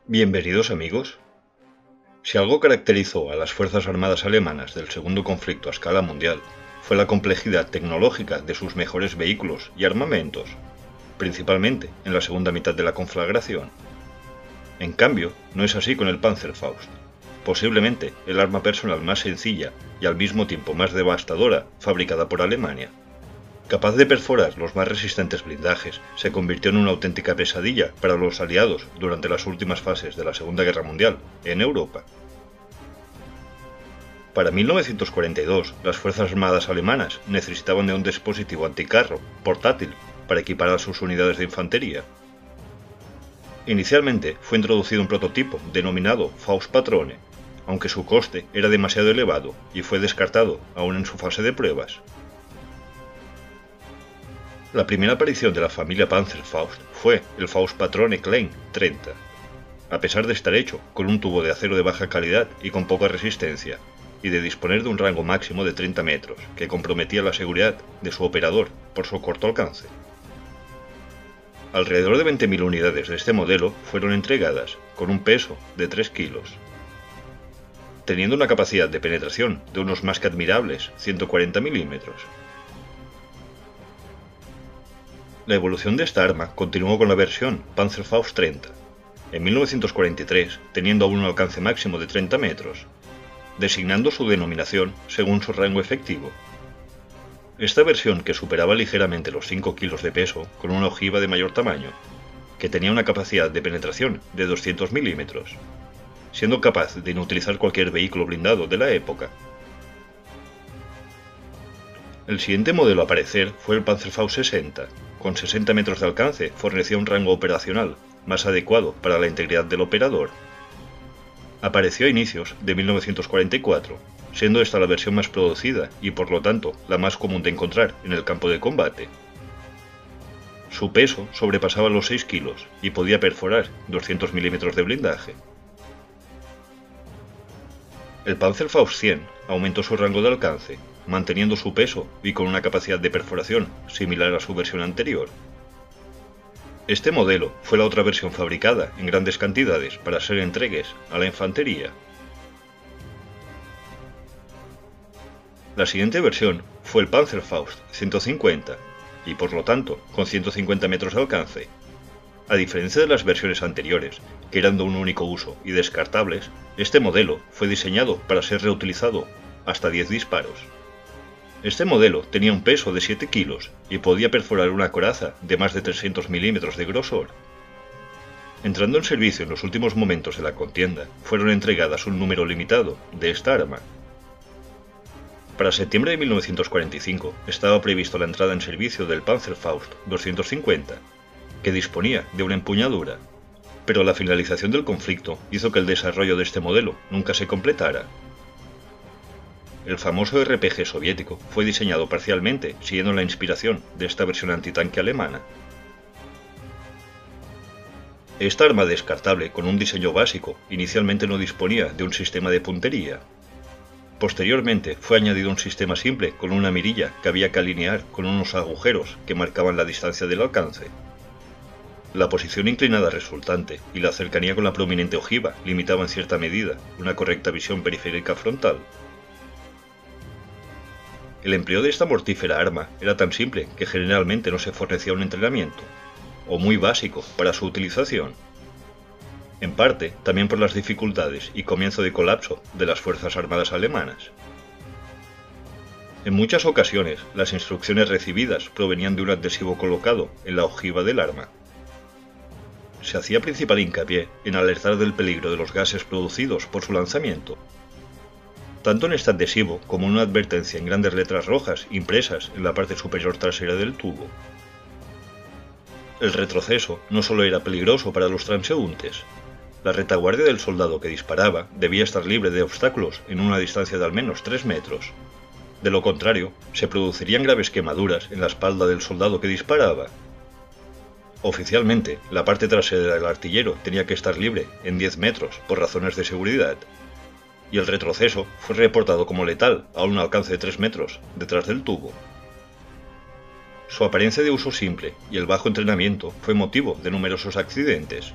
Bienvenidos amigos. Si algo caracterizó a las Fuerzas Armadas alemanas del segundo conflicto a escala mundial, fue la complejidad tecnológica de sus mejores vehículos y armamentos, principalmente en la segunda mitad de la conflagración. En cambio, no es así con el Panzerfaust, posiblemente el arma personal más sencilla y al mismo tiempo más devastadora fabricada por Alemania. Capaz de perforar los más resistentes blindajes, se convirtió en una auténtica pesadilla para los aliados durante las últimas fases de la Segunda Guerra Mundial en Europa. Para 1942, las Fuerzas Armadas alemanas necesitaban de un dispositivo anticarro portátil para equipar a sus unidades de infantería. Inicialmente fue introducido un prototipo denominado Faust Patrone, aunque su coste era demasiado elevado y fue descartado aún en su fase de pruebas. La primera aparición de la familia Panzerfaust fue el Faust Patrone Klein 30, a pesar de estar hecho con un tubo de acero de baja calidad y con poca resistencia, y de disponer de un rango máximo de 30 metros, que comprometía la seguridad de su operador por su corto alcance. Alrededor de 20.000 unidades de este modelo fueron entregadas, con un peso de 3 kilos. Teniendo una capacidad de penetración de unos más que admirables 140 milímetros. La evolución de esta arma continuó con la versión Panzerfaust 30, en 1943 teniendo aún un alcance máximo de 30 metros, designando su denominación según su rango efectivo. Esta versión, que superaba ligeramente los 5 kilos de peso con una ojiva de mayor tamaño, que tenía una capacidad de penetración de 200 milímetros, siendo capaz de inutilizar cualquier vehículo blindado de la época. El siguiente modelo a aparecer fue el Panzerfaust 60, con 60 metros de alcance fornecía un rango operacional más adecuado para la integridad del operador. Apareció a inicios de 1944, siendo esta la versión más producida y por lo tanto la más común de encontrar en el campo de combate. Su peso sobrepasaba los 6 kilos y podía perforar 200 milímetros de blindaje. El Panzerfaust 100 aumentó su rango de alcance, manteniendo su peso y con una capacidad de perforación similar a su versión anterior. Este modelo fue la otra versión fabricada en grandes cantidades para ser entregues a la infantería. La siguiente versión fue el Panzerfaust 150, y por lo tanto con 150 metros de alcance. A diferencia de las versiones anteriores, que eran de un único uso y descartables, este modelo fue diseñado para ser reutilizado hasta 10 disparos. Este modelo tenía un peso de 7 kilos y podía perforar una coraza de más de 300 milímetros de grosor. Entrando en servicio en los últimos momentos de la contienda, fueron entregadas un número limitado de esta arma. Para septiembre de 1945 estaba previsto la entrada en servicio del Panzerfaust 250, que disponía de una empuñadura, pero la finalización del conflicto hizo que el desarrollo de este modelo nunca se completara. El famoso RPG soviético fue diseñado parcialmente siguiendo la inspiración de esta versión antitanque alemana. Esta arma descartable con un diseño básico inicialmente no disponía de un sistema de puntería. Posteriormente fue añadido un sistema simple con una mirilla que había que alinear con unos agujeros que marcaban la distancia del alcance. La posición inclinada resultante y la cercanía con la prominente ojiva limitaban en cierta medida una correcta visión periférica frontal. El empleo de esta mortífera arma era tan simple que generalmente no se fornecía un entrenamiento, o muy básico para su utilización. En parte también por las dificultades y comienzo de colapso de las Fuerzas Armadas alemanas. En muchas ocasiones, las instrucciones recibidas provenían de un adhesivo colocado en la ojiva del arma. Se hacía principal hincapié en alertar del peligro de los gases producidos por su lanzamiento. Tanto en este adhesivo como en una advertencia en grandes letras rojas impresas en la parte superior trasera del tubo. El retroceso no solo era peligroso para los transeúntes, la retaguardia del soldado que disparaba debía estar libre de obstáculos en una distancia de al menos 3 metros. De lo contrario, se producirían graves quemaduras en la espalda del soldado que disparaba. Oficialmente, la parte trasera del artillero tenía que estar libre en 10 metros por razones de seguridad, y el retroceso fue reportado como letal a un alcance de 3 metros detrás del tubo. Su apariencia de uso simple y el bajo entrenamiento fue motivo de numerosos accidentes.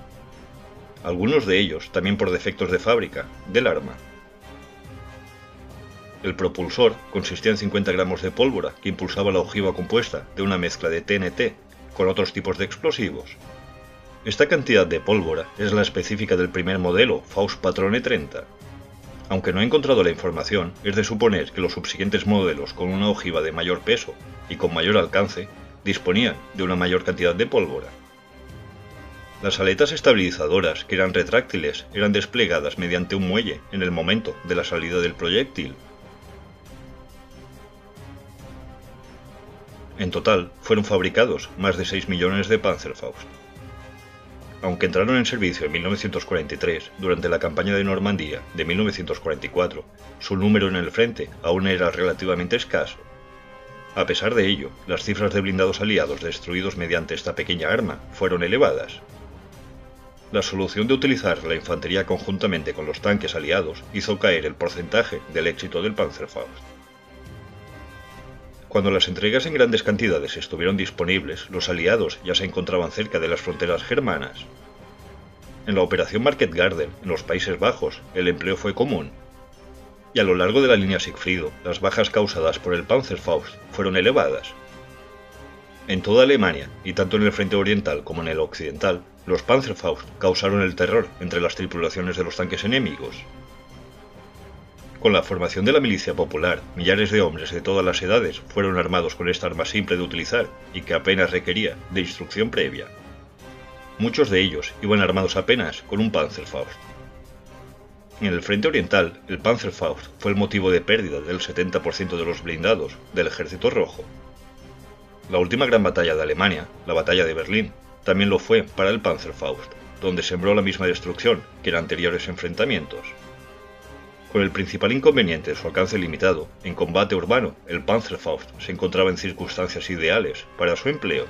algunos de ellos también por defectos de fábrica del arma. El propulsor consistía en 50 gramos de pólvora que impulsaba la ojiva compuesta de una mezcla de TNT con otros tipos de explosivos. Esta cantidad de pólvora es la específica del primer modelo Faust Patrone 30. Aunque no he encontrado la información, es de suponer que los subsiguientes modelos con una ojiva de mayor peso y con mayor alcance disponían de una mayor cantidad de pólvora. Las aletas estabilizadoras, que eran retráctiles, eran desplegadas mediante un muelle en el momento de la salida del proyectil. En total, fueron fabricados más de 6 millones de Panzerfaust. Aunque entraron en servicio en 1943, durante la campaña de Normandía de 1944, su número en el frente aún era relativamente escaso. A pesar de ello, las cifras de blindados aliados destruidos mediante esta pequeña arma fueron elevadas. La solución de utilizar la infantería conjuntamente con los tanques aliados hizo caer el porcentaje del éxito del Panzerfaust. Cuando las entregas en grandes cantidades estuvieron disponibles, los aliados ya se encontraban cerca de las fronteras germanas. En la operación Market Garden, en los Países Bajos, el empleo fue común. Y a lo largo de la línea Siegfriedo, las bajas causadas por el Panzerfaust fueron elevadas. En toda Alemania, y tanto en el frente oriental como en el occidental, los Panzerfaust causaron el terror entre las tripulaciones de los tanques enemigos. Con la formación de la milicia popular, millares de hombres de todas las edades fueron armados con esta arma simple de utilizar y que apenas requería de instrucción previa. Muchos de ellos iban armados apenas con un Panzerfaust. En el frente oriental, el Panzerfaust fue el motivo de pérdida del 70% de los blindados del Ejército Rojo. La última gran batalla de Alemania, la Batalla de Berlín, también lo fue para el Panzerfaust, donde sembró la misma destrucción que en anteriores enfrentamientos. Con el principal inconveniente de su alcance limitado, en combate urbano, el Panzerfaust se encontraba en circunstancias ideales para su empleo.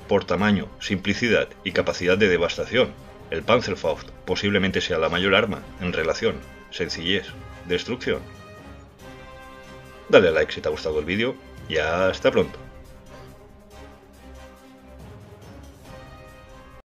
Por tamaño, simplicidad y capacidad de devastación, el Panzerfaust posiblemente sea la mayor arma en relación sencillez, destrucción. Dale a like si te ha gustado el vídeo y hasta pronto.